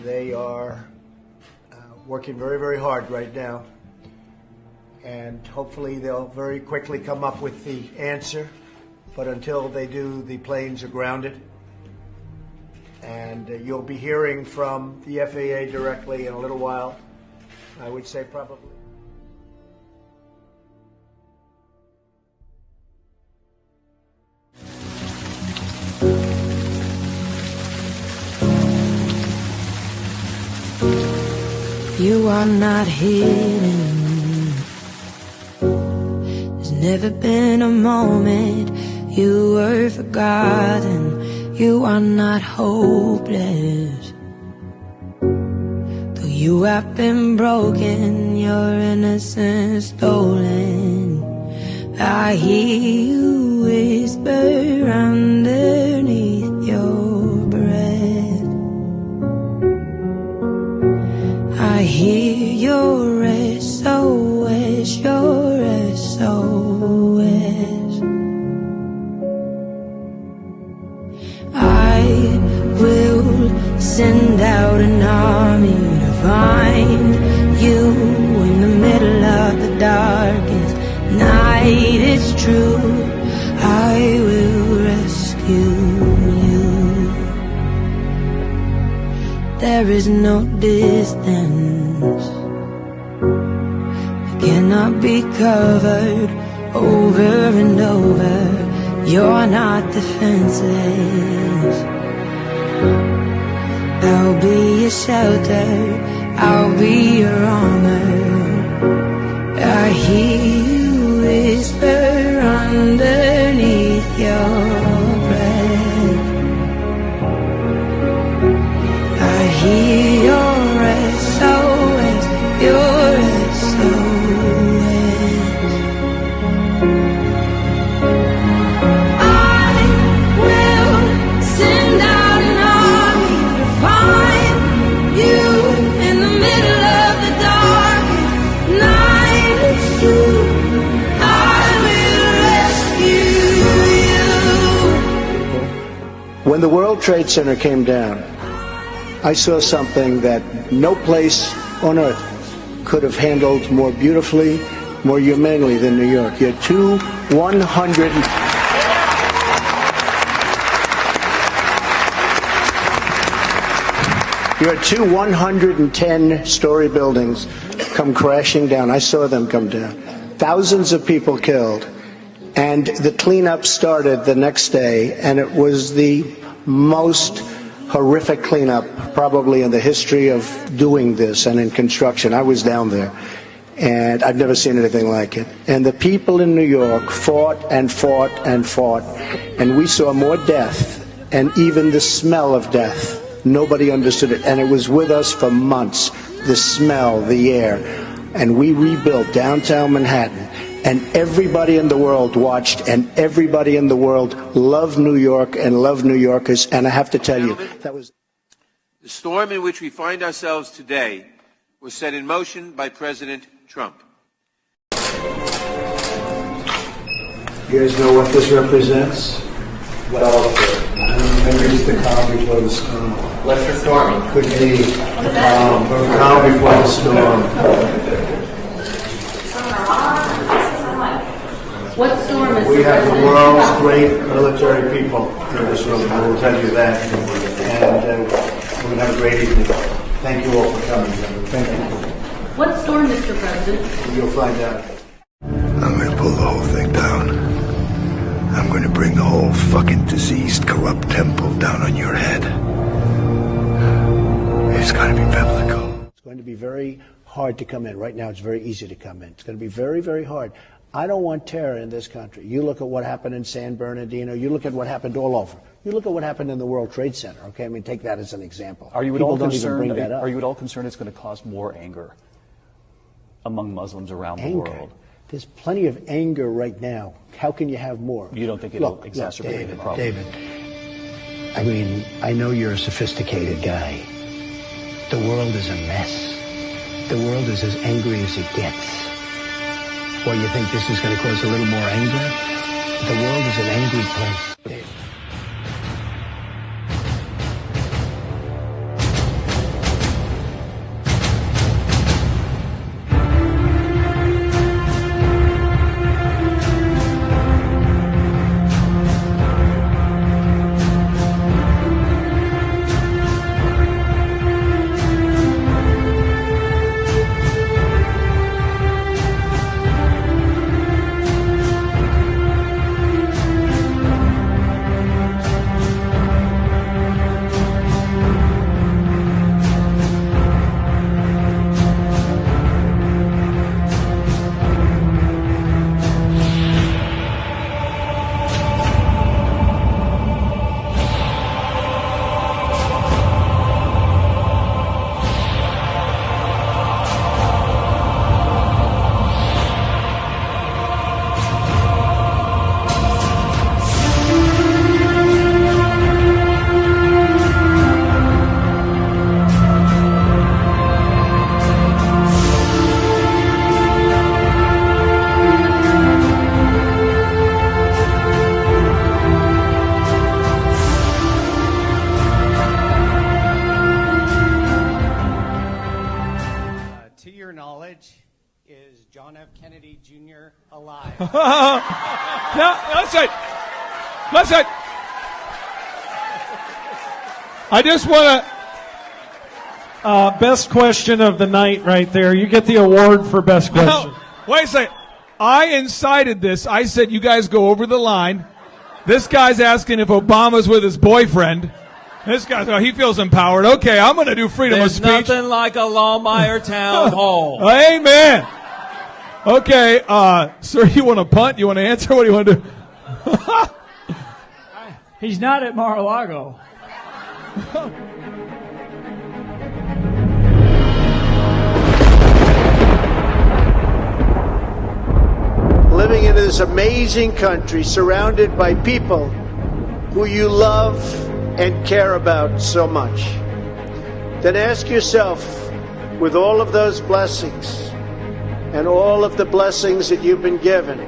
They are working very, very hard right now. And hopefully they'll very quickly come up with the answer. But until they do, the planes are grounded. And you'll be hearing from the FAA directly in a little while. I would say probably. You are not hidden. There's never been a moment you were forgotten. You are not hopeless. Though you have been broken, your innocence stolen. I hear you whisper underneath your breath. I hear your SOS, your SOS. I will send out an army to find you in the middle of the darkest night. It's true, I will rescue you. There is no distance that cannot be covered over and over. You're not defenseless. I'll be your shelter, I'll be your armor. I hear you whisper underneath your breath. I hear your SOS, your SOS. I will send out an army to find you in the middle of the darkest night. It's true, I will rescue you. When the World Trade Center came down, I saw something that no place on earth could have handled more beautifully, more humanely than New York. You're two 110-story buildings come crashing down. I saw them come down. Thousands of people killed. And the cleanup started the next day, and it was the most horrific cleanup probably in the history of doing this and in construction. I was down there, and I've never seen anything like it. And the people in New York fought and fought and fought, and we saw more death, and even the smell of death. Nobody understood it, and it was with us for months, the smell, the air. And we rebuilt downtown Manhattan. And everybody in the world watched, and everybody in the world loved New York and loved New Yorkers. And I have to tell you, that was... The storm in which we find ourselves today was set in motion by President Trump. You guys know what this represents? Well, maybe it's the calm before the storm. What's the storm? Could be the calm before the storm. What storm is We have the world's great military people in this room, I will tell you that. And we're going to have a great evening. Thank you all for coming. Thank you. What storm, Mr. President? You'll find out. I'm going to pull the whole thing down. I'm going to bring the whole fucking diseased, corrupt temple down on your head. It's going to be biblical. It's going to be very hard to come in. Right now, it's very easy to come in. It's going to be very, very hard. I don't want terror in this country. You look at what happened in San Bernardino. You look at what happened all over. You look at what happened in the World Trade Center. Okay, I mean, take that as an example. Are you at People all don't concerned? even bring that up. Are you at all concerned it's going to cause more anger among Muslims around the world? There's plenty of anger right now. How can you have more? You don't think it'll exacerbate the problem? David, I mean, I know you're a sophisticated guy. The world is a mess. The world is as angry as it gets. Well, you think this is going to cause a little more anger? The world is an angry place. David. Is John F. Kennedy Jr. alive? No, listen. I just want to... best question of the night right there. You get the award for best question. No, wait a second. I incited this. I said, you guys go over the line. This guy's asking if Obama's with his boyfriend. This guy, he feels empowered. Okay, I'm going to do freedom of speech. There's nothing like a Lawmeyer town hall. Amen. Okay, sir, you want to punt? You want to answer? What do you want to do? He's not at Mar-a-Lago. Living in this amazing country surrounded by people who you love and care about so much. Then ask yourself, with all of those blessings and all of the blessings that you've been given,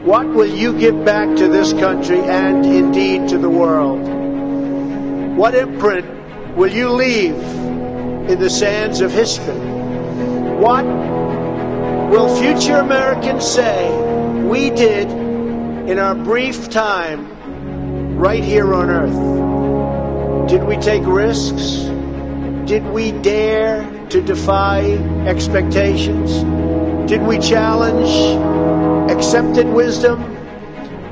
what will you give back to this country and indeed to the world? What imprint will you leave in the sands of history? What will future Americans say we did in our brief time right here on earth? Did we take risks? Did we dare to defy expectations? Did we challenge accepted wisdom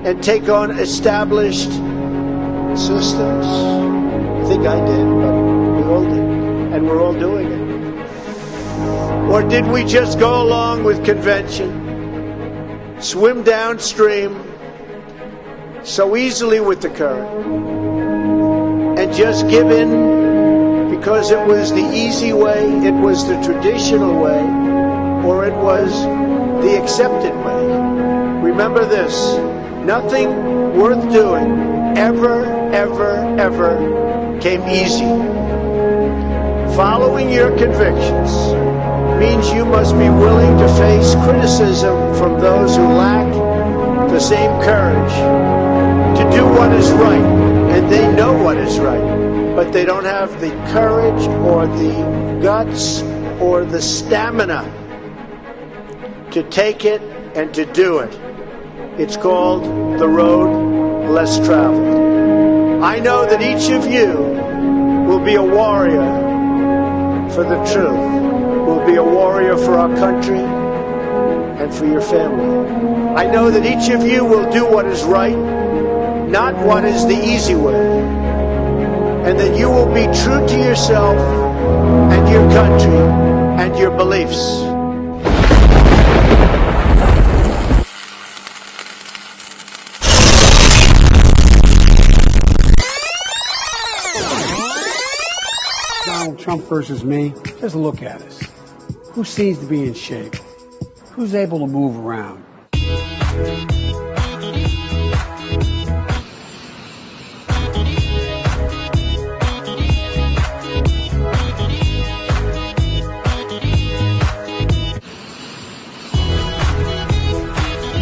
and take on established systems? I think I did, but we all did, and we're all doing it. Or did we just go along with convention, swim downstream so easily with the current, and just give in because it was the easy way, it was the traditional way, or it was the accepted way? Remember this, nothing worth doing ever, ever, ever came easy. Following your convictions means you must be willing to face criticism from those who lack the same courage to do what is right, and they know what is right, but they don't have the courage or the guts or the stamina to take it and to do it. It's called the road less traveled. I know that each of you will be a warrior for the truth, will be a warrior for our country, and for your family. I know that each of you will do what is right, not what is the easy way, and that you will be true to yourself and your country and your beliefs. Donald Trump versus me, just look at us. Who seems to be in shape? Who's able to move around?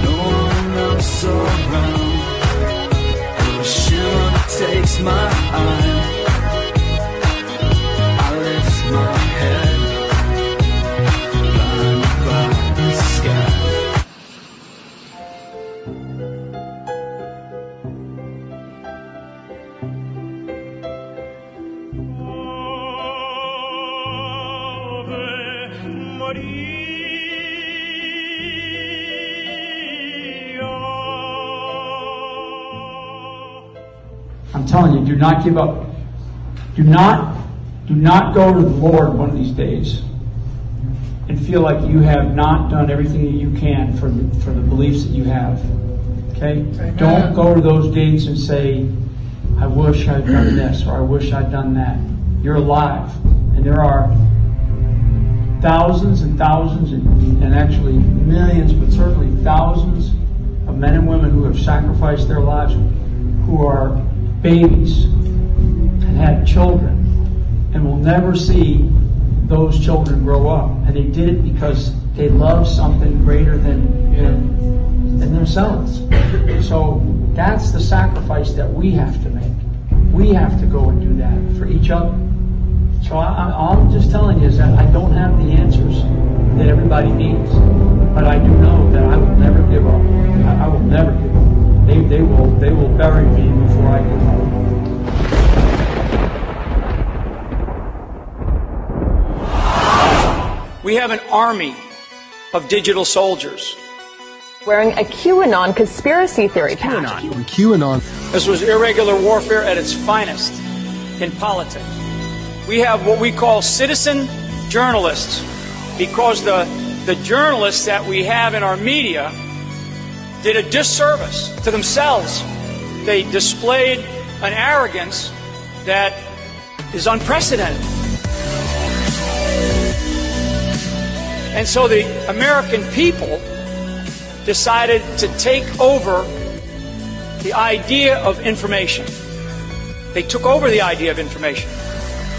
No one else around. The shoe takes my eye. I lift my head, blinded by the sky. I'm telling you, do not give up. Do not go to the Lord one of these days and feel like you have not done everything that you can for the beliefs that you have. Okay? Amen. Don't go to those dates and say, I wish I'd done this or I wish I'd done that. You're alive. And there are thousands and thousands and actually millions, but certainly thousands of men and women who have sacrificed their lives, who are babies and had children and will never see those children grow up. And they did it because they love something greater than themselves. So that's the sacrifice that we have to make. We have to go and do that for each other. So I'm just telling you is that I don't have the answers that everybody needs, but I do know that I will never give up. I will never give up. They will bury me before I give up. We have an army of digital soldiers. Wearing a QAnon conspiracy theory patch. QAnon. This was irregular warfare at its finest in politics. We have what we call citizen journalists because the journalists that we have in our media did a disservice to themselves. They displayed an arrogance that is unprecedented. And so the American people decided to take over the idea of information. They took over the idea of information,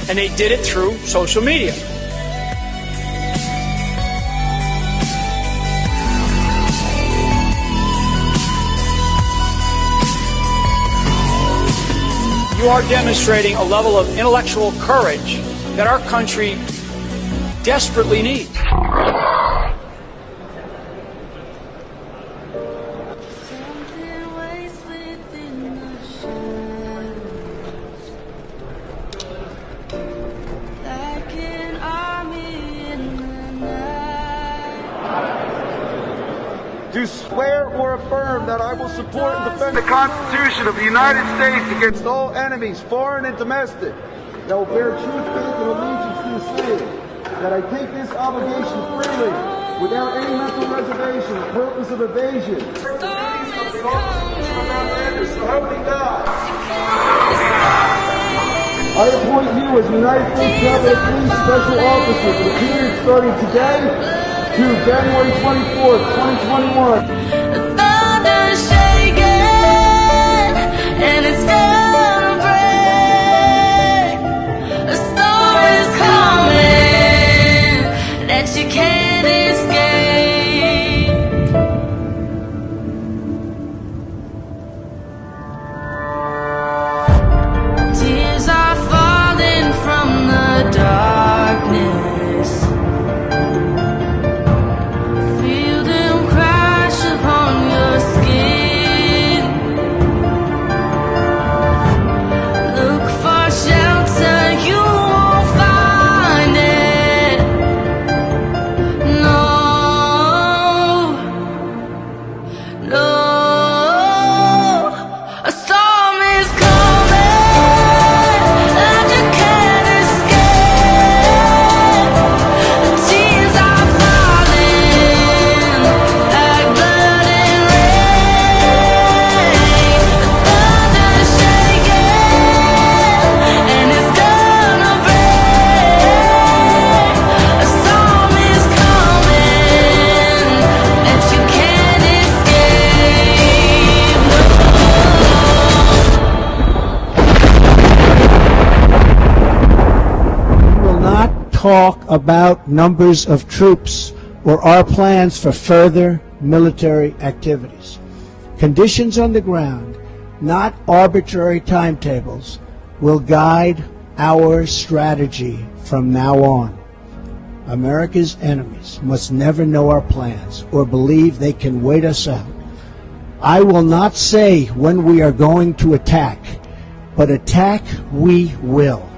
and they did it through social media. You are demonstrating a level of intellectual courage that our country desperately needs. Do swear or affirm that I will support and defend the Constitution of the United States against all enemies, foreign and domestic, that will bear true faith and allegiance to the state, that I take this obligation freely, without any mental reservation or purpose of evasion. So help me God. I appoint you as United States Capitol Police Special Officer for the period starting today to January 24th, 2021. The thunder's shaking and it's gonna break. A storm is coming that you can't escape. Tears are falling from the darkness. Feel them crash upon talk about numbers of troops or our plans for further military activities. Conditions on the ground, not arbitrary timetables, will guide our strategy from now on. America's enemies must never know our plans or believe they can wait us out. I will not say when we are going to attack, but attack we will.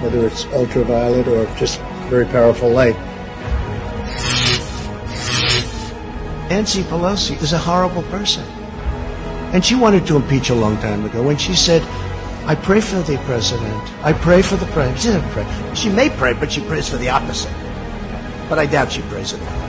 Whether it's ultraviolet or just very powerful light. Nancy Pelosi is a horrible person. And she wanted to impeach a long time ago when she said, I pray for the president. I pray for the president. She doesn't pray. She may pray, but she prays for the opposite. But I doubt she prays at all.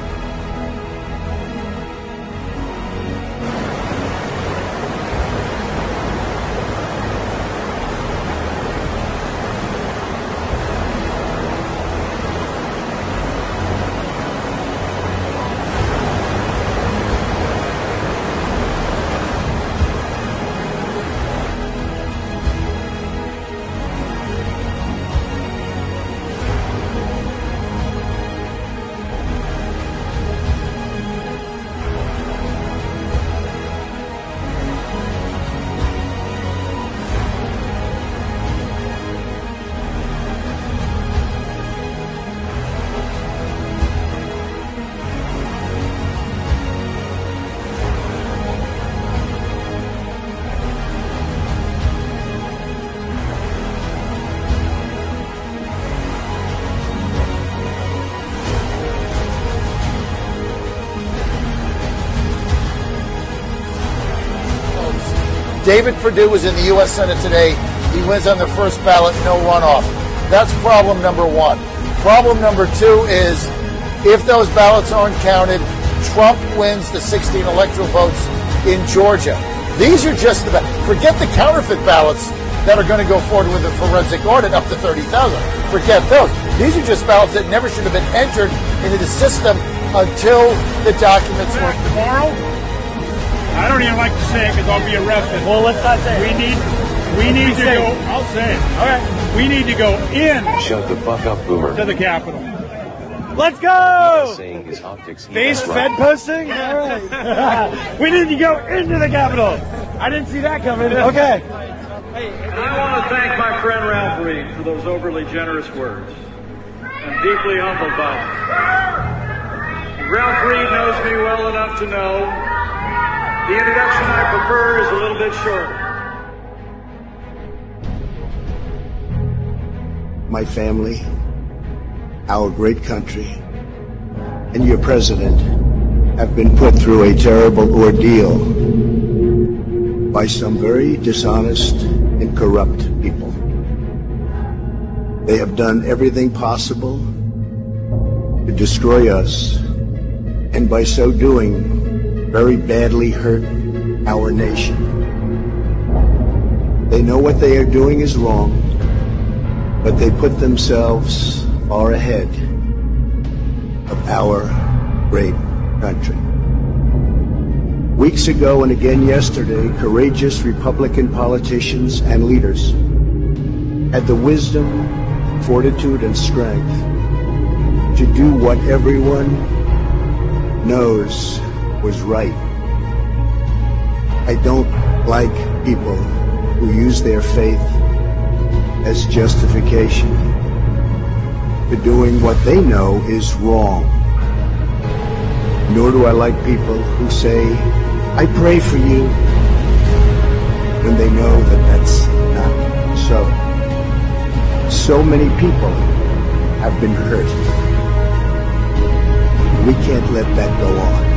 David Perdue was in the U.S. Senate today. He wins on the first ballot, no runoff. That's problem number one. Problem number two is if those ballots aren't counted, Trump wins the 16 electoral votes in Georgia. These are just the forget the counterfeit ballots that are going to go forward with a forensic audit up to 30,000. Forget those. These are just ballots that never should have been entered into the system until the documents were tomorrow. I don't even like to say it because I'll be arrested. Well, let's not say it. We need to go. I'll say it. All right. We need to go in. Shut the fuck up, Boomer. To the Capitol. Let's go! Saying his optics. Face Fed posting? All right. We need to go into the Capitol. I didn't see that coming. Okay. And I want to thank my friend Ralph Reed for those overly generous words. I'm deeply humbled by them. Ralph Reed knows me well enough to know the introduction I prefer is a little bit shorter. My family, our great country, and your president have been put through a terrible ordeal by some very dishonest and corrupt people. They have done everything possible to destroy us, and by so doing, very badly hurt our nation. They know what they are doing is wrong, but they put themselves far ahead of our great country. Weeks ago and again yesterday, courageous Republican politicians and leaders had the wisdom, fortitude, and strength to do what everyone knows was right. I don't like people who use their faith as justification for doing what they know is wrong. Nor do I like people who say, I pray for you, when they know that that's not so. So many people have been hurt. We can't let that go on.